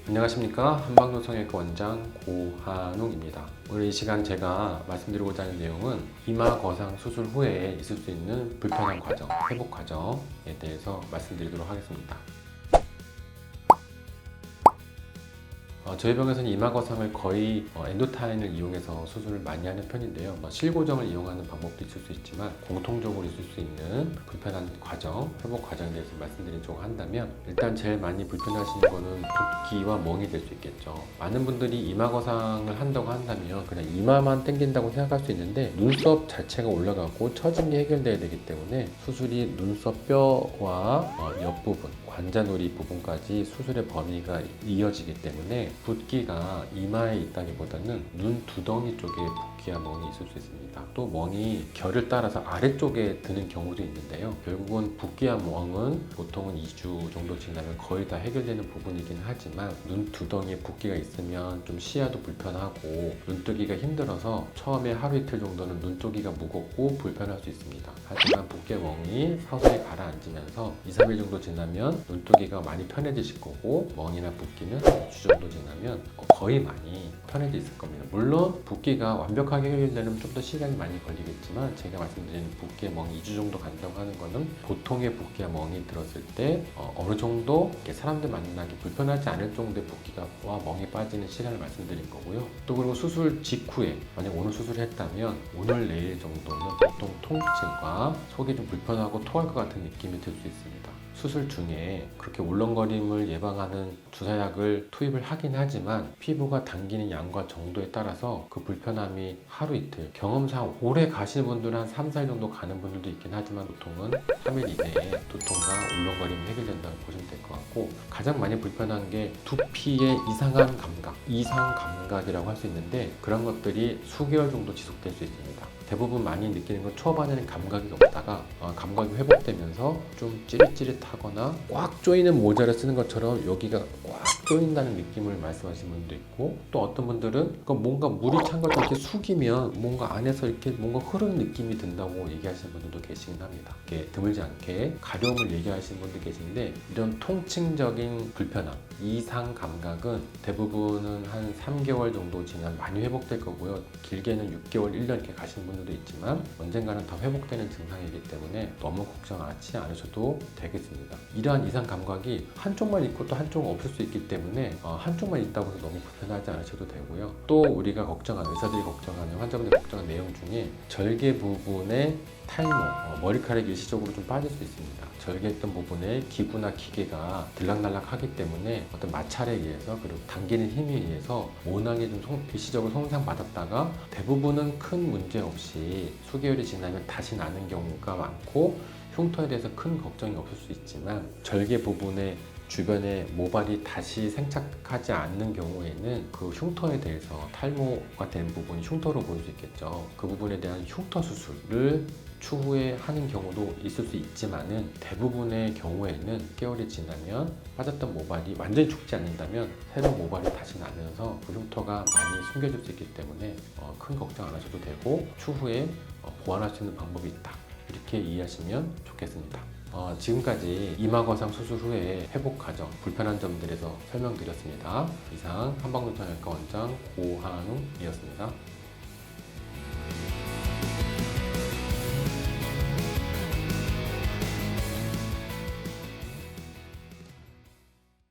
안녕하십니까, 한방노 성형외과 원장 고한웅입니다. 오늘 이 시간 제가 말씀드리고자 하는 내용은 이마 거상 수술 후에 있을 수 있는 불편한 과정, 회복 과정에 대해서 말씀드리도록 하겠습니다. 저희 병에서는 이마 거상을 거의 엔도타인을 이용해서 수술을 많이 하는 편인데요. 실고정을 이용하는 방법도 있을 수 있지만 공통적으로 있을 수 있는 불편한 과정, 회복 과정에 대해서 말씀드리려고 한다면, 일단 제일 많이 불편하시는 거는 붓기와 멍이 될 수 있겠죠. 많은 분들이 이마 거상을 한다고 한다면 그냥 이마만 당긴다고 생각할 수 있는데, 눈썹 자체가 올라가고 처짐이 해결돼야 되기 때문에 수술이 눈썹 뼈와 옆부분, 관자놀이 부분까지 수술의 범위가 이어지기 때문에 붓기가 이마에 있다기보다는 눈 두덩이 쪽에 붓기와 멍이 있을 수 있습니다. 또 멍이 결을 따라서 아래쪽에 드는 경우도 있는데요. 결국은 붓기와 멍은 보통은 2주 정도 지나면 거의 다 해결되는 부분이긴 하지만, 눈 두덩이에 붓기가 있으면 좀 시야도 불편하고 눈뜨기가 힘들어서 처음에 하루 이틀 정도는 눈뜨기가 무겁고 불편할 수 있습니다. 하지만 붓기와 멍이 서서히 가라앉으면서 2, 3일 정도 지나면 눈뜨기가 많이 편해지실 거고, 멍이나 붓기는 2주 정도 지나면 거의 많이 편해져 있을 겁니다. 물론 붓기가 완벽하게 해결되려면 좀 더 시간이 많이 걸리겠지만, 제가 말씀드린 붓기와 멍이 2주 정도 간다고 하는 거는 보통의 붓기와 멍이 들었을 때 어느 정도 사람들 만나기 불편하지 않을 정도의 붓기와 멍이 빠지는 시간을 말씀드린 거고요. 또 그리고 수술 직후에 만약 오늘 수술을 했다면 오늘 내일 정도는 보통 통증과 속이 좀 불편하고 토할 것 같은 느낌이 들 수 있습니다. 수술 중에 그렇게 울렁거림을 예방하는 주사약을 투입을 하긴 하지만, 피부가 당기는 양과 정도에 따라서 그 불편함이 하루 이틀, 경험상 오래 가시는 분들은 한 3, 4일 정도 가는 분들도 있긴 하지만 보통은 3일 이내에 두통과 울렁거림이 해결된다고 보시면 될 것 같고, 가장 많이 불편한 게 두피의 이상한 감각, 이상 감각이라고 할 수 있는데, 그런 것들이 수개월 정도 지속될 수 있습니다. 대부분 많이 느끼는 건 초반에는 감각이 없다가 감각이 회복되면서 좀 찌릿찌릿하거나 꽉 조이는 모자를 쓰는 것처럼 여기가 꽉 조인다는 느낌을 말씀하시는 분도 있고, 또 어떤 분들은 뭔가 물이 찬 것처럼 이렇게 숙이면 뭔가 안에서 이렇게 뭔가 흐르는 느낌이 든다고 얘기하시는 분들도 계시긴 합니다. 이렇게 드물지 않게 가려움을 얘기하시는 분도 계신데, 이런 통칭적인 불편함, 이상 감각은 대부분은 한 3개월 정도 지나면 많이 회복될 거고요. 길게는 6개월, 1년 이렇게 가시는 분들도 있지만 언젠가는 다 회복되는 증상이기 때문에 너무 걱정하지 않으셔도 되겠습니다. 이러한 이상 감각이 한쪽만 있고 또 한쪽은 없을 수 있기 때문에 한쪽만 있다고 해서 너무 불편하지 않으셔도 되고요. 또 우리가 걱정하는, 의사들이 걱정하는, 환자분들이 걱정하는 내용 중에 절개 부분에 탈모, 머리카락이 일시적으로 좀 빠질 수 있습니다. 절개했던 부분에 기구나 기계가 들락날락 하기 때문에 어떤 마찰에 의해서, 그리고 당기는 힘에 의해서 모낭이 좀 일시적으로 손상받았다가 대부분은 큰 문제 없이 수개월이 지나면 다시 나는 경우가 많고, 흉터에 대해서 큰 걱정이 없을 수 있지만, 절개 부분에 주변에 모발이 다시 생착하지 않는 경우에는 그 흉터에 대해서 탈모가 된 부분이 흉터로 보일 수 있겠죠. 그 부분에 대한 흉터 수술을 추후에 하는 경우도 있을 수 있지만은, 대부분의 경우에는 개월이 지나면 빠졌던 모발이 완전히 죽지 않는다면 새로운 모발이 다시 나면서 그 흉터가 많이 숨겨질 수 있기 때문에 큰 걱정 안 하셔도 되고, 추후에 보완할 수 있는 방법이 있다, 이렇게 이해하시면 좋겠습니다. 지금까지 이마 거상 수술 후에 회복 과정, 불편한 점들에서 설명드렸습니다. 이상 한방노 성형외과 원장 고한웅이었습니다.